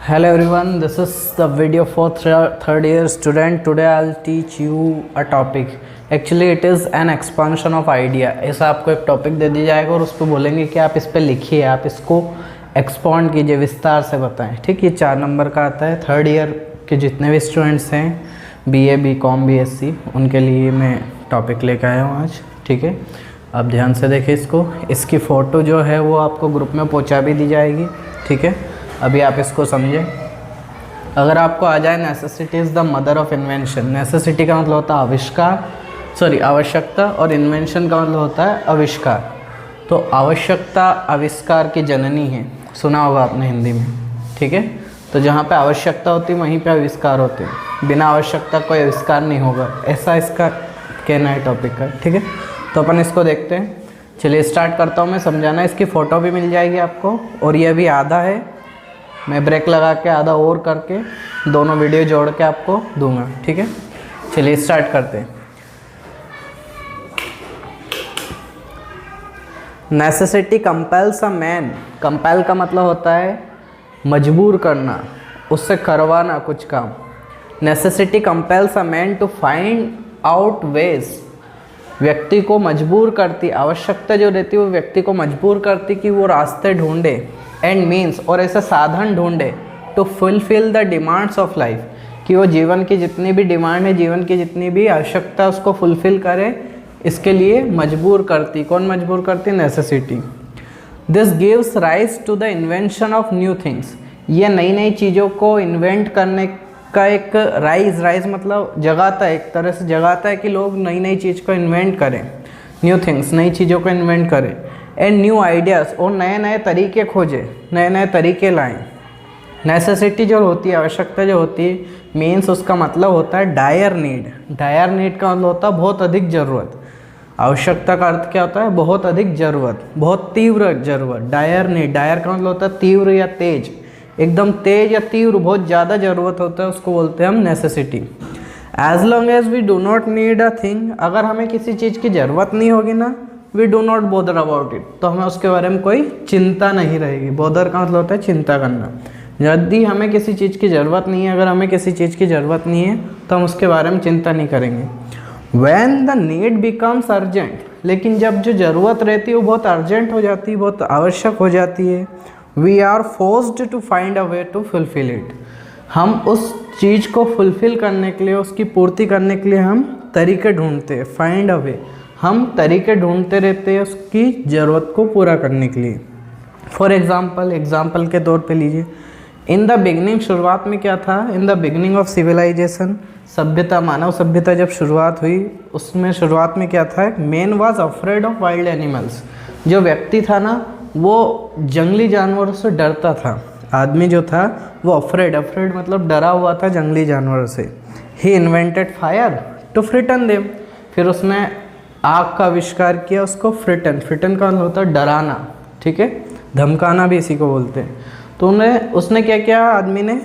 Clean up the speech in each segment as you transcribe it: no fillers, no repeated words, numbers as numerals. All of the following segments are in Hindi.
Hello everyone, this is the video for third year student. Today I'll teach you a topic. Actually it is an expansion of idea. ऐसा आपको एक टॉपिक दे दिया जाएगा और उस पर बोलेंगे कि आप इस पर लिखिए, आप इसको एक्सपांड कीजिए, विस्तार से बताएं। ठीक, ये 4 नंबर का आता है। थर्ड ईयर के जितने भी स्टूडेंट्स हैं BA BCom BSc उनके लिए मैं टॉपिक लेकर आया हूँ आज। ठीक है, आप ध्यान से देखिए इसको। इसकी फ़ोटो जो है वो आपको ग्रुप में पहुँचा भी दी जाएगी। ठीक है, अभी आप इसको समझें। अगर आपको आ जाए necessity is the mother of invention. Necessity का मतलब होता है आविष्कार, आवश्यकता, और इन्वेंशन का मतलब होता है आविष्कार। तो आवश्यकता आविष्कार की जननी है, सुना होगा आपने हिंदी में। ठीक है, तो जहाँ पे आवश्यकता होती है वहीं पे आविष्कार होते हैं। बिना आवश्यकता कोई आविष्कार नहीं होगा, ऐसा इसका कहना है टॉपिक का। ठीक है, तो अपन इसको देखते हैं। चलिए स्टार्ट करता हूँ मैं समझाना। इसकी फ़ोटो भी मिल जाएगी आपको, और ये अभी आधा है, मैं ब्रेक लगा के आधा और करके दोनों वीडियो जोड़ के आपको दूंगा। ठीक है, चलिए स्टार्ट करते हैं। Necessity compels a man. Compel का मतलब होता है मजबूर करना, उससे करवाना कुछ काम। Necessity compels a man to find out ways. व्यक्ति को मजबूर करती, आवश्यकता जो रहती है वो व्यक्ति को मजबूर करती कि वो रास्ते ढूंढे, एंड मीन्स, और ऐसे साधन ढूंढे, to fulfil the demands of life, कि वो जीवन की जितनी भी डिमांड है, जीवन की जितनी भी आवश्यकता उसको फुलफिल करे, इसके लिए मजबूर करती। कौन मजबूर करती? Necessity. This gives rise to the invention of new things. ये नई नई चीज़ों को इन्वेंट करने का एक राइज मतलब जगाता है, एक तरह से जगाता है कि लोग नई नई चीज़ को इन्वेंट करें, न्यू थिंग्स, नई चीज़ों को इन्वेंट करें, एंड न्यू आइडियाज़, और नए नए तरीके खोजें, नए नए तरीके लाएं। नेसेसिटी जो होती है, आवश्यकता जो होती है, मीन्स उसका मतलब होता है डायर नीड। डायर नीड का मतलब होता है बहुत अधिक ज़रूरत। आवश्यकता का अर्थ क्या होता है? बहुत अधिक ज़रूरत, बहुत तीव्र ज़रूरत। डायर नीड, डायर का मतलब होता है तीव्र या तेज, एकदम तेज या तीव्र, बहुत ज़्यादा ज़रूरत होता है, उसको बोलते हैं हम necessity. As long as we do not need a thing, अगर हमें किसी चीज़ की ज़रूरत नहीं होगी ना, we do not bother about it, तो हमें उसके बारे में कोई चिंता नहीं रहेगी। बॉदर का मतलब होता है चिंता करना। यदि हमें किसी चीज़ की ज़रूरत नहीं है, अगर हमें किसी चीज़ की ज़रूरत नहीं है तो हम उसके बारे में चिंता नहीं करेंगे। When the need becomes urgent, लेकिन जब जो ज़रूरत रहती है वो बहुत अर्जेंट हो जाती है, बहुत आवश्यक हो जाती है, we are forced to find a way to fulfil it, हम उस चीज़ को फुलफिल करने के लिए, उसकी पूर्ति करने के लिए हम तरीके ढूंढते हैं। फाइंड अ वे, हम तरीके ढूंढते रहते हैं उसकी ज़रूरत को पूरा करने के लिए। फॉर एग्ज़ाम्पल के तौर पे लीजिए, इन द बिगनिंग, शुरुआत में क्या था? In the beginning of civilisation, सभ्यता, मानव सभ्यता जब शुरुआत हुई, उसमें शुरुआत में क्या था? Man was afraid of wild animals. जो व्यक्ति था ना वो जंगली जानवरों से डरता था। आदमी जो था वो अफ्रेड मतलब डरा हुआ था जंगली जानवरों से। ही इन्वेंटेड फायर टू फ्रिटन देम, फिर उसने आग का आविष्कार किया, उसको फ्रिटन का मतलब होता है डराना। ठीक है, धमकाना भी इसी को बोलते हैं। तो उसने क्या किया? आदमी ने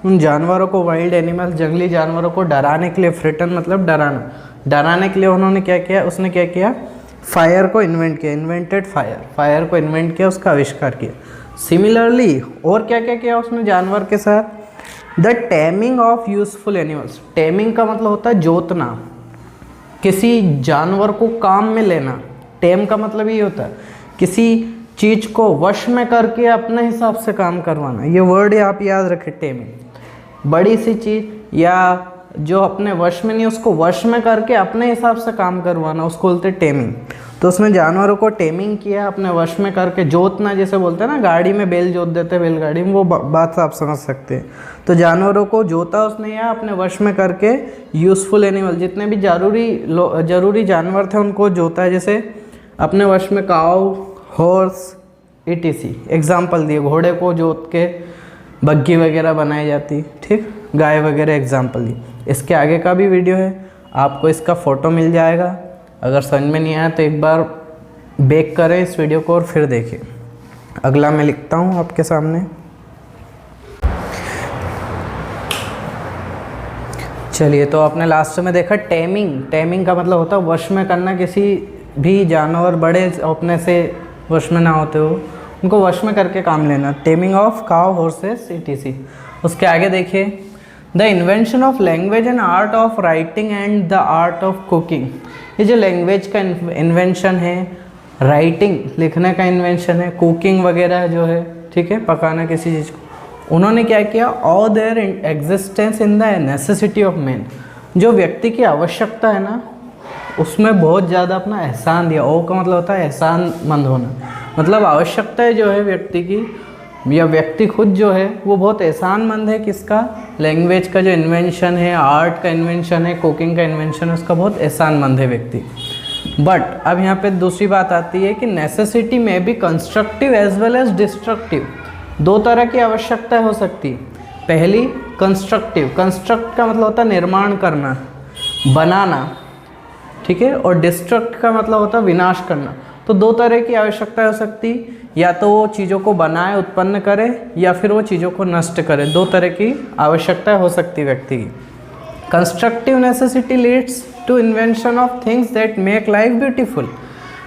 उन जानवरों को, वाइल्ड एनिमल्स, जंगली जानवरों को डराने के लिए, फ्रिटन मतलब डराना, डराने के लिए उन्होंने क्या किया? उसने क्या किया? फायर को इन्वेंट किया, इन्वेंटेड फायर को इन्वेंट किया, उसका आविष्कार किया। सिमिलरली और क्या क्या किया उसने जानवर के साथ? The taming of useful animals. Taming का मतलब होता है जोतना, किसी जानवर को काम में लेना। टेम का मतलब ये होता है किसी चीज़ को वश में करके अपने हिसाब से काम करवाना। ये वर्ड आप याद रखें, टेमिंग। बड़ी सी चीज़ या जो अपने वश में नहीं, उसको वश में करके अपने हिसाब से काम करवाना, उसको बोलते हैं टेमिंग। तो उसने जानवरों को टेमिंग किया, अपने वश में करके। जोतना जैसे बोलते हैं ना, गाड़ी में बैल जोत देते हैं बैलगाड़ी में, वो बात आप समझ सकते हैं। तो जानवरों को जोता उसने या अपने वश में करके यूज़फुल एनिमल, जितने भी जरूरी जानवर थे उनको जोता, जैसे अपने वश में काऊ, हॉर्स, etc। एग्जाम्पल दिए, घोड़े को जोत के बग्घी वगैरह बनाई जाती। ठीक, गाय वगैरह एग्जाम्पल दी। इसके आगे का भी वीडियो है, आपको इसका फ़ोटो मिल जाएगा। अगर समझ में नहीं आया तो एक बार बैक करें इस वीडियो को और फिर देखें। अगला मैं लिखता हूँ आपके सामने। चलिए, तो आपने लास्ट में देखा टेमिंग का मतलब होता है वश में करना, किसी भी जानवर बड़े अपने से वश में ना होते हो उनको वश में करके काम लेना, taming of cow horses etc। उसके आगे देखिए, the invention of language and art of writing and the art of cooking. ये जो लैंग्वेज का इन्वेंशन है, राइटिंग लिखने का इन्वेंशन है, कुकिंग वगैरह जो है, ठीक है, पकाना किसी चीज़ को, उन्होंने क्या किया, all there existence in the necessity of man. जो व्यक्ति की आवश्यकता है ना, उसमें बहुत ज़्यादा अपना एहसान दिया। ओ का मतलब होता है एहसानमंद होना, मतलब आवश्यकताएं जो है व्यक्ति की, या व्यक्ति खुद जो है वो बहुत एहसानमंद है। किसका? लैंग्वेज का जो इन्वेंशन है, आर्ट का इन्वेंशन है, कुकिंग का इन्वेंशन है, उसका बहुत एहसानमंद है व्यक्ति। बट अब यहाँ पे दूसरी बात आती है कि नेसेसिटी में भी constructive as well as destructive, दो तरह की आवश्यकता हो सकती है। पहली कंस्ट्रक्टिव, कंस्ट्रक्ट का मतलब होता है निर्माण करना, बनाना, ठीक है, और डिस्ट्रक्ट का मतलब होता है विनाश करना। तो दो तरह की आवश्यकता हो सकती, या तो वो चीज़ों को बनाए, उत्पन्न करे, या फिर वो चीज़ों को नष्ट करे। दो तरह की आवश्यकता हो सकती व्यक्ति की। Constructive necessity leads to invention of things that make life beautiful.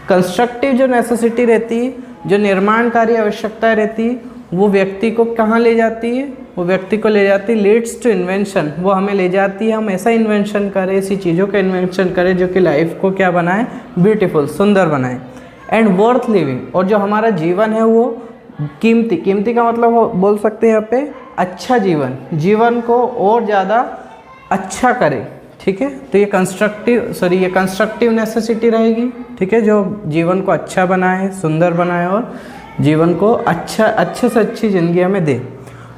Constructive जो नेसेसिटी रहती है, जो निर्माणकारी आवश्यकता रहती है, वो व्यक्ति को कहाँ ले जाती है? वो व्यक्ति को ले जाती है लीड्स टू इन्वेंशन, वो हमें ले जाती है हम ऐसा इन्वेंशन करें, ऐसी चीज़ों का इन्वेंशन करें जो कि लाइफ को क्या बनाए? ब्यूटीफुल, सुंदर बनाए। एंड वर्थ लिविंग, और जो हमारा जीवन है वो कीमती, कीमती का मतलब वो बोल सकते हैं यहाँ पे अच्छा जीवन, जीवन को और ज़्यादा अच्छा करे, ठीक है। तो ये कंस्ट्रक्टिव नेसेसिटी रहेगी, ठीक है, जो जीवन को अच्छा बनाए, सुंदर बनाए और जीवन को अच्छे से अच्छी ज़िंदगी हमें दे।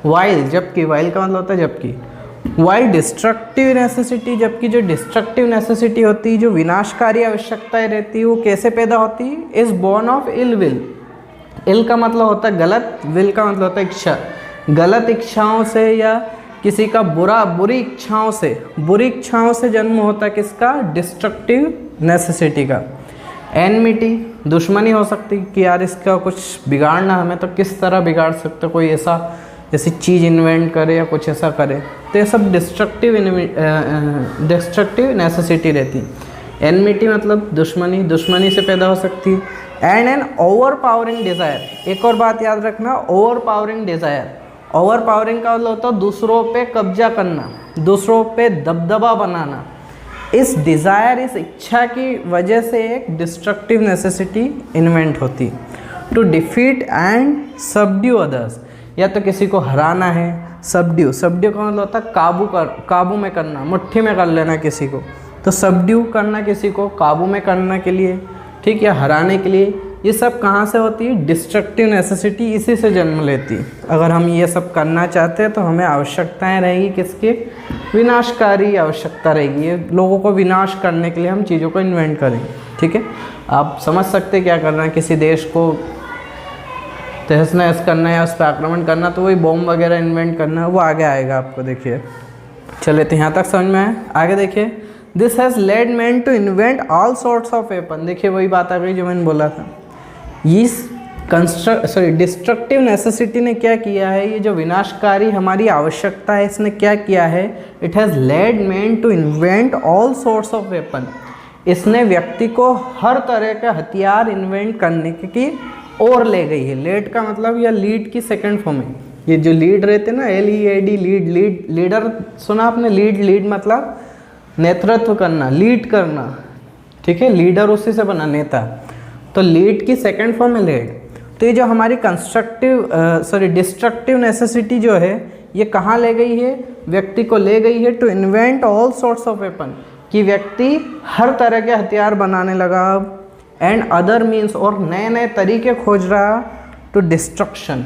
वाइल, जबकि, वाइल का मतलब होता है जबकि। वाइल डिस्ट्रक्टिव नेसेसिटी, जबकि जो डिस्ट्रक्टिव नेसेसिटी होती है, जो विनाशकारी आवश्यकताएं रहती है, वो कैसे पैदा होती है? Is born of ill will. Ill का मतलब होता है गलत, विल का मतलब होता है इच्छा। गलत इच्छाओं से या किसी का बुरी इच्छाओं से जन्म होता है किसका? डिस्ट्रक्टिव नेसेसिटी का। एनमिटी, दुश्मनी हो सकती कि यार इसका कुछ बिगाड़ना हमें, तो किस तरह बिगाड़ सकते, कोई ऐसी चीज़ इन्वेंट करे या कुछ ऐसा करे, तो ये सब डिस्ट्रक्टिव नेसेसिटी रहती। एनमिटी मतलब दुश्मनी से पैदा हो सकती है। And an overpowering desire, एक और बात याद रखना, overpowering desire. Overpowering का मतलब होता है दूसरों पे कब्जा करना, दूसरों पे दबदबा बनाना। इस डिज़ायर, इस इच्छा की वजह से एक डिस्ट्रक्टिव नेसेसिटी इन्वेंट होती। To defeat and subdue others, या तो किसी को हराना है। सबड्यू का मतलब होता है काबू में करना, मुट्ठी में कर लेना किसी को। तो सबड्यू करना किसी को, काबू में करने के लिए, ठीक, या हराने के लिए। ये सब कहाँ से होती है? डिस्ट्रक्टिव नेसेसिटी इसी से जन्म लेती है। अगर हम ये सब करना चाहते हैं तो हमें आवश्यकताएं रहेगी किसकी? विनाशकारी आवश्यकता रहेगी। ये लोगों को विनाश करने के लिए हम चीज़ों को इन्वेंट करेंगे, ठीक है। आप समझ सकते हैं क्या करना है, किसी देश को तहस नहस करना है या उस पर आक्रमण करना, तो वही बॉम्ब वगैरह इन्वेंट करना, वो आगे आएगा आपको। देखिए, चले तो यहाँ तक समझ में आए। आगे देखिए, this has led man to invent all sorts of weapon. देखिए वही बात आ गई जो मैंने बोला था। इस डिस्ट्रक्टिव नेसेसिटी ने क्या किया है? ये जो विनाशकारी हमारी आवश्यकता है, इसने क्या किया है? It has led man to invent all sorts of weapon. इसने व्यक्ति को हर तरह का हथियार इन्वेंट करने की और ले गई है। लेड का मतलब या लीड की सेकंड फॉर्म है। ये जो लीड रहते ना, LEAD, लीडर सुना आपने? लीड मतलब नेतृत्व करना, लीड करना, ठीक है। लीडर उसी से बना, नेता। तो लीड की सेकंड फॉर्म है लीड। तो ये जो हमारी डिस्ट्रक्टिव नेसेसिटी जो है, ये कहाँ ले गई है? व्यक्ति को ले गई है to invent all sorts of weapon, कि व्यक्ति हर तरह के हथियार बनाने लगा। एंड अदर मीन्स, और नए नए तरीके खोज रहा टू डिस्ट्रक्शन।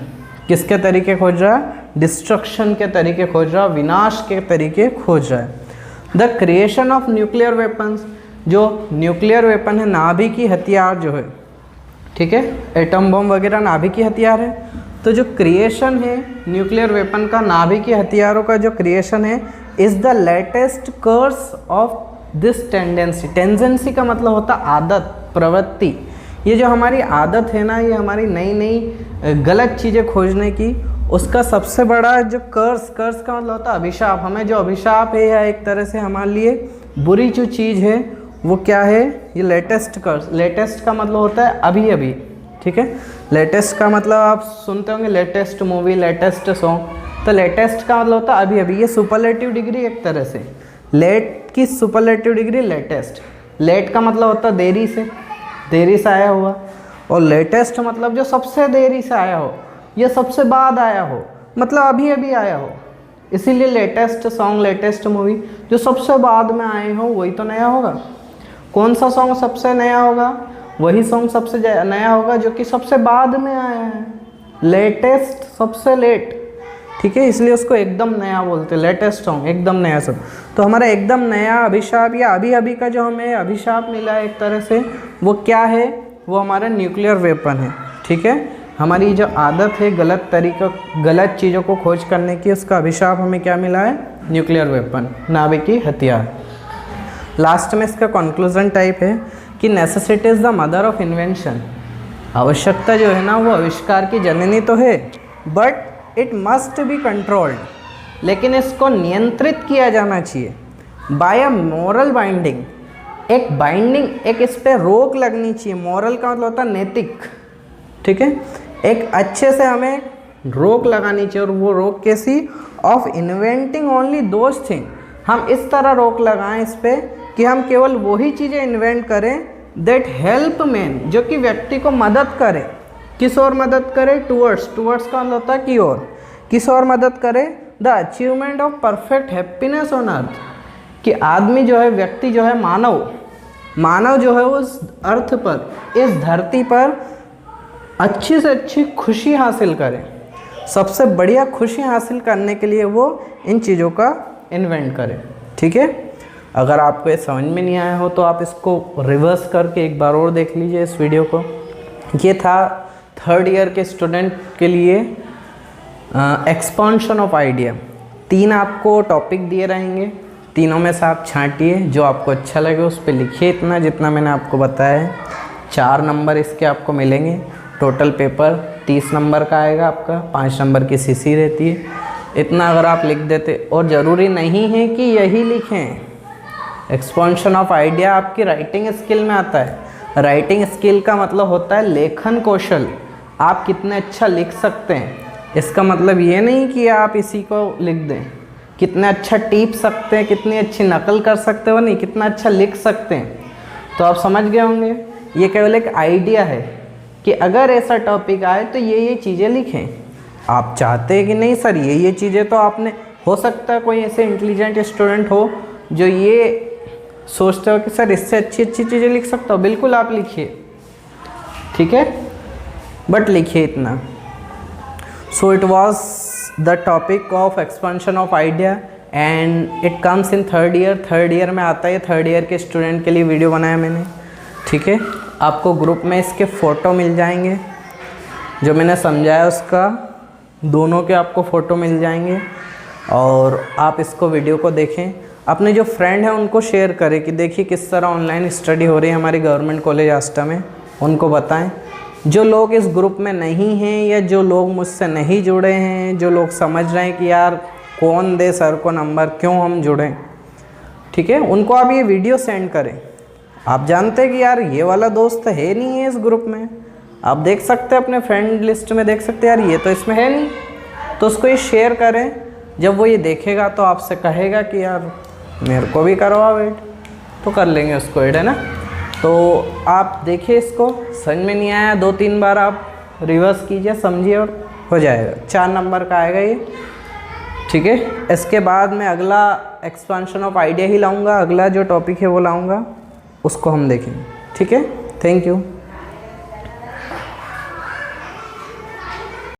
किसके तरीके खोज रहा? डिस्ट्रक्शन के तरीके खोज रहा, विनाश के तरीके खोज रहा है। The creation of nuclear weapons, जो न्यूक्लियर वेपन है, नाभिकी हथियार जो है, ठीक है, एटम बम वगैरह नाभिकी हथियार है। तो जो क्रिएशन है न्यूक्लियर वेपन का, नाभिकी हथियारों का जो क्रिएशन है, is the latest curse of this tendency. Tendency का मतलब होता आदत, प्रवृत्ति। ये जो हमारी आदत है ना, ये हमारी नई नई गलत चीज़ें खोजने की, उसका सबसे बड़ा जो कर्स का मतलब होता है अभिशाप। हमें जो अभिशाप है, या एक तरह से हमारे लिए बुरी जो चीज़ है, वो क्या है? ये लेटेस्ट कर्स। लेटेस्ट का मतलब होता है अभी अभी, ठीक है। लेटेस्ट का मतलब आप सुनते होंगे लेटेस्ट मूवी, लेटेस्ट सॉन्ग। तो लेटेस्ट का मतलब होता है अभी अभी, ये सुपरलेटिव डिग्री एक तरह से। लेट की सुपरलेटिव डिग्री लेटेस्ट। लेट का मतलब होता है देरी से आया हुआ, और लेटेस्ट मतलब जो सबसे देरी से आया हो या सबसे बाद आया हो, मतलब अभी अभी आया हो। इसीलिए लेटेस्ट सॉन्ग, लेटेस्ट मूवी, जो सबसे बाद में आए हो वही तो नया होगा। कौन सा सॉन्ग सबसे नया होगा? वही सॉन्ग सबसे नया होगा जो कि सबसे बाद में आया है। लेटेस्ट सबसे लेट, ठीक है, इसलिए उसको एकदम नया बोलते हैं। लेटेस्ट सॉन्ग एकदम नया सब। तो हमारा एकदम नया अभिशाप या अभी अभी का जो हमें अभिशाप मिला है एक तरह से, वो क्या है? वो हमारा न्यूक्लियर वेपन है, ठीक है। हमारी जो आदत है गलत चीज़ों को खोज करने की, उसका अभिशाप हमें क्या मिला है? न्यूक्लियर वेपन, नाभिकीय हथियार। लास्ट में इसका कंक्लूजन टाइप है कि necessity is the mother of invention. आवश्यकता जो है ना वो आविष्कार की जननी तो है, but it must be controlled, लेकिन इसको नियंत्रित किया जाना चाहिए बाय अ मोरल बाइंडिंग। एक इस पर रोक लगनी चाहिए। मोरल का मतलब होता है नैतिक, ठीक है। एक अच्छे से हमें रोक लगानी चाहिए, और वो रोक कैसी? Of inventing only those thing. हम इस तरह रोक लगाएं इस पर कि हम केवल वही चीज़ें इन्वेंट करें दैट हेल्प मैन, जो कि व्यक्ति को मदद करे। किस और मदद करे? टूवर्ड्स का मतलब होता है की ओर। किस और मदद करे? The achievement of perfect happiness on earth. कि आदमी जो है, व्यक्ति जो है, मानव जो है उस अर्थ पर, इस धरती पर अच्छी से अच्छी खुशी हासिल करे। सबसे बढ़िया खुशी हासिल करने के लिए वो इन चीज़ों का इन्वेंट करे, ठीक है। अगर आपको ये समझ में नहीं आया हो तो आप इसको रिवर्स करके एक बार और देख लीजिए इस वीडियो को। ये था 3rd ईयर के स्टूडेंट के लिए एक्सपांशन ऑफ आइडिया। 3 आपको टॉपिक दिए रहेंगे, तीनों में से आप छांटिए, जो आपको अच्छा लगे उस पर लिखिए इतना जितना मैंने आपको बताया है। 4 नंबर इसके आपको मिलेंगे। टोटल पेपर 30 नंबर का आएगा आपका, 5 नंबर की सीसी रहती है। इतना अगर आप लिख देते, और ज़रूरी नहीं है कि यही लिखें। एक्सपांशन ऑफ आइडिया आपकी राइटिंग स्किल में आता है। राइटिंग स्किल का मतलब होता है लेखन कौशल। आप कितने अच्छा लिख सकते हैं, इसका मतलब ये नहीं कि आप इसी को लिख दें। कितने अच्छा टीप सकते हैं, कितनी अच्छी नकल कर सकते हो, नहीं, कितना अच्छा लिख सकते हैं। तो आप समझ गए होंगे, ये केवल एक आइडिया है कि अगर ऐसा टॉपिक आए तो ये चीज़ें लिखें। आप चाहते हैं कि नहीं सर ये चीज़ें तो आपने, हो सकता है कोई ऐसे इंटेलिजेंट स्टूडेंट हो जो ये सोचते हो कि सर इससे अच्छी चीज़ें लिख सकता हो, बिल्कुल आप लिखिए, ठीक है, बट लिखिए इतना। So it was the topic of expansion of idea and it comes in 3rd year. 3rd year में आता है, 3rd ईयर के स्टूडेंट के लिए वीडियो बनाया मैंने, ठीक है। आपको ग्रुप में इसके फ़ोटो मिल जाएंगे, जो मैंने समझाया उसका दोनों के आपको फ़ोटो मिल जाएंगे, और आप इसको वीडियो को देखें। अपने जो फ्रेंड हैं उनको शेयर करें कि देखिए किस तरह ऑनलाइन स्टडी हो रही है हमारी गवर्नमेंट कॉलेज आष्टा में, उनको बताएं। जो लोग इस ग्रुप में नहीं हैं या जो लोग मुझसे नहीं जुड़े हैं, जो लोग समझ रहे हैं कि यार कौन दे सर को नंबर, क्यों हम जुड़ें, ठीक है, उनको आप ये वीडियो सेंड करें। आप जानते हैं कि यार ये वाला दोस्त है नहीं है इस ग्रुप में, आप देख सकते हैं अपने फ्रेंड लिस्ट में, देख सकते हैं यार ये तो इसमें है नहीं, तो उसको ये शेयर करें। जब वो ये देखेगा तो आपसे कहेगा कि यार मेरे को भी करवाओ ऐड, तो कर लेंगे उसको ऐड, है ना। तो आप देखिए इसको, समझ में नहीं आया 2-3 बार आप रिवर्स कीजिए, समझिए, और हो जाएगा। 4 नंबर का आएगा ये, ठीक है। इसके बाद मैं अगला एक्सपेंशन ऑफ आइडिया ही लाऊंगा, अगला जो टॉपिक है वो लाऊंगा, उसको हम देखेंगे, ठीक है। Thank you.